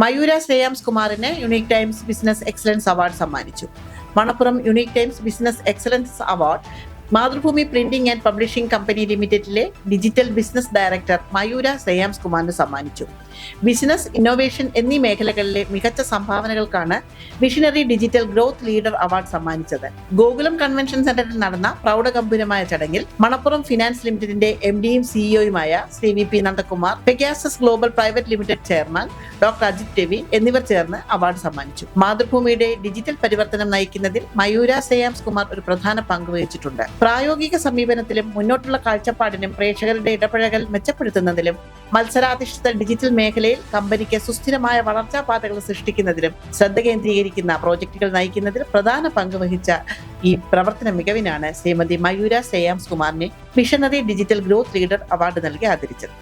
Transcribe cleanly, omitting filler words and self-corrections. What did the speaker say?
മയൂര ശ്രേയാംസ് കുമാറിന് unique times business excellence award സമ്മാനിച്ചു. Manappuram unique times business excellence award Mathrubhumi printing and publishing company ലിമിറ്റഡിലെ digital business director Mayura Shreyams കുമാറിന് സമ്മാനിച്ചു. Business, innovation എന്നീ മേഖലകളിലെ മികച്ച സംഭാവനകൾക്കാണ് visionary digital growth leader award സമ്മാനിച്ചത്. ഗോകുലം കൺവെൻഷൻ സെന്ററിൽ നടന്ന പ്രൗഢഗംഭീരമായ ചടങ്ങിൽ മണപ്പുറം ഫിനാൻസ് ലിമിറ്റഡിന്റെ എംഡിയും സിഇഒയുമായ Shri V Nandakumar, Pegasus global private limited chairman doctor Ajith Ravi എന്നിവർ ചേർന്ന് അവാർഡ് സമ്മാനിച്ചു. മാതൃഭൂമിയുടെ ഡിജിറ്റൽ പരിവർത്തനം നയിക്കുന്നതിൽ മയൂര ശ്രേയാംസ് കുമാർ ഒരു പ്രധാന പങ്ക് വഹിച്ചിട്ടുണ്ട്. പ്രായോഗിക സമീപനത്തിലും മുന്നോട്ടുള്ള കാഴ്ചപ്പാടിനും പ്രേക്ഷകരുടെ ഇടപഴകൽ മെച്ചപ്പെടുത്തുന്നതിലും മത്സരാധിഷ്ഠിത ഡിജിറ്റൽ മേഖലയിൽ കമ്പനിക്ക് സുസ്ഥിരമായ വളർച്ചാ പാതകൾ സൃഷ്ടിക്കുന്നതിലും ശ്രദ്ധ കേന്ദ്രീകരിക്കുന്ന പ്രോജക്റ്റുകൾ നയിക്കുന്നതിൽ പ്രധാന പങ്ക് വഹിച്ച ഈ പ്രവർത്തന മികവിനാണ് ശ്രീമതി മയൂര ശ്രേയാംസ് കുമാറിനെ visionary digital growth leader award നൽകി ആദരിച്ചത്.